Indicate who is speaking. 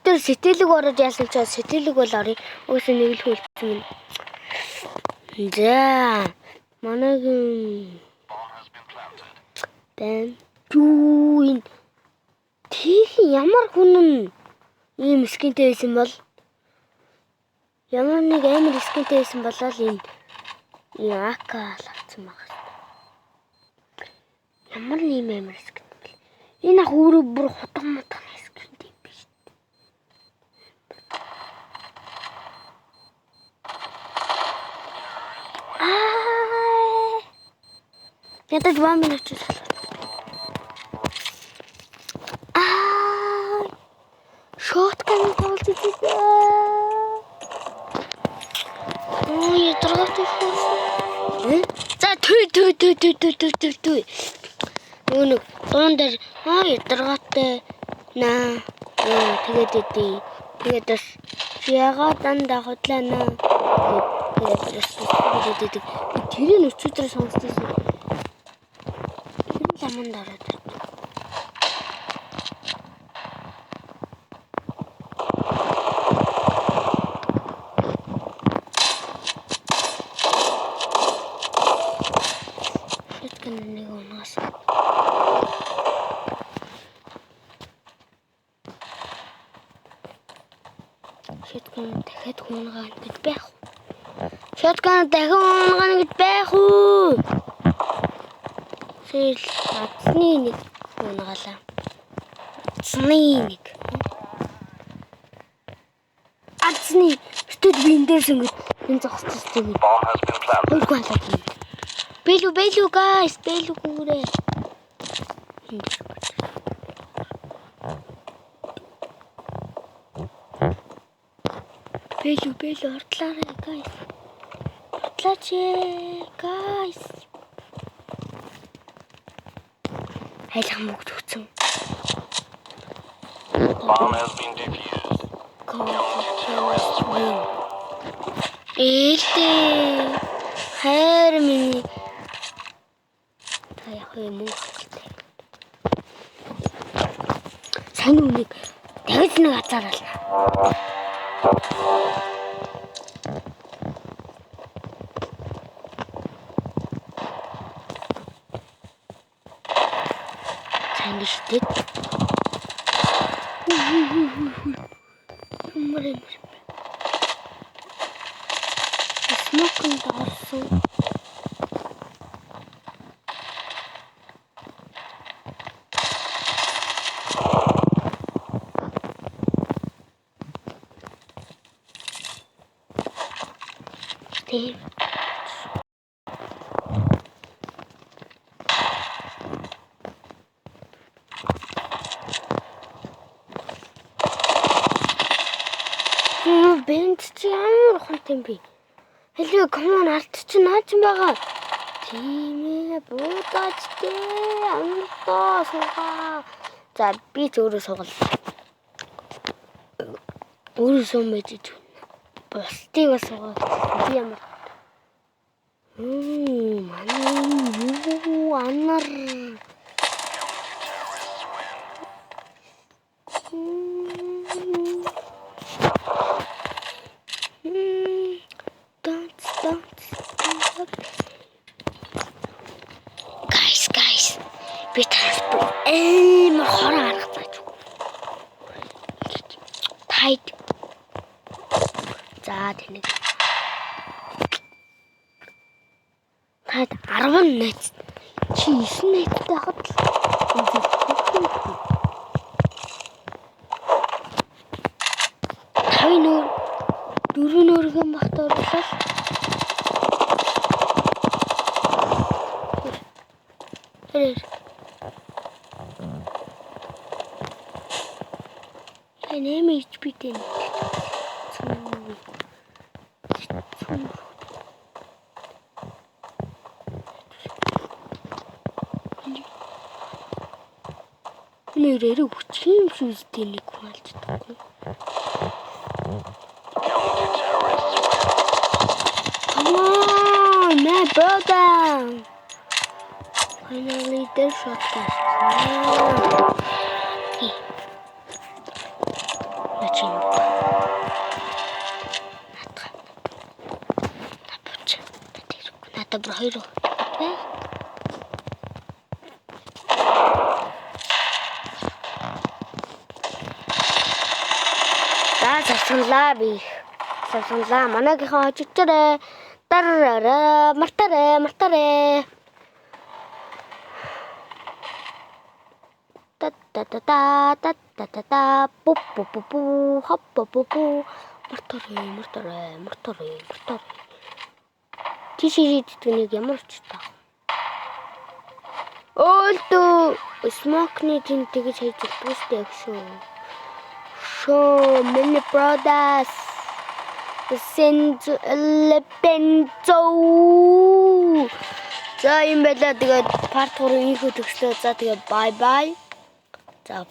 Speaker 1: Өдөр сэтгэлэг ороод яасан ч сэтгэлэг бол орё. Өөсөө нэг л хөлцсөн. За. Манагийн бэн юуин тийх ямар хүн ийм скинтэй байсан бол ямар нэг амар скинтэй байсан болол энэ яка лавцсан баг. Ямар нэм амар скинтэй бэл. Энэ ах өөрөө бүр хутга мутга скинтэй биш. Ядаж вам минут шоткан толж идэ. Ой, ядраатай шүү. За түй. Өнөг дундэр ядраатай наа. Тэгээд идэв. Тэгээд бас яга дандаа хотлаа наа. Тэгээд тэрийн өчигдөр сонсдогсон. Ламан дараад. Нэг унаас. Шоткан дахиад хунгаан гэж байх уу? Шоткан дахиад хунгаан гэж байх уу? Сэл атсны нэг хунгаалаа. Атсны стэд биндээс ингэ энэ зогсчихсон юм. Хөнгөн халаа. Бэлүү guys, бэлүү гүрээ. Бэлүү ортлаарай guys. Ортлаач guys. Хайлах мөгд өгсөн.
Speaker 2: Bomb has been defused.
Speaker 1: Хайр миний таяхаа мөнгө авчихсан. Сайн үнийг дахиж нэг хазаарална. Сайн шидэт. Мөрөмөр. Смокын даарсан. Тэм. Бэнт чи ямар хонтон би. Хэлээ комон арт чи наач юм байгаа. Тийм ээ буудаач дээ. Амтаа суугаа. За би ч өөрөө суугал. Өөрөө сум байж дээ. Бусдыг бас суугаа. Би ямар. Манай анар. Guys. Би транспорт хорон харагдаж. Тайд. За тэнийг. Тайд 10 найз. Чи 9 найзтай хахад. Тавын нөр 4 нөргөн багт оруулаад Нэмэж битэн. Нэрээр үчим шүүстэй нэг хуалж таагүй. Come on, my brother. Finally, the shotgun. Okay. Let's see. 2 бай. Савсанлаа би. Савсанлаа манайхаа хожигчрээ. Тарараа мартарэ. Та пу хоппопу мартарэ. Тиширид түүнийг ямар ч таа. Өлтөө смокны тийм тэгж хийж бүүстэй шүү. Show mini brothers. Send Lepenzo. За юм байла. Тэгээд part 3-ийн төгслөө. За тэгээд bye bye. За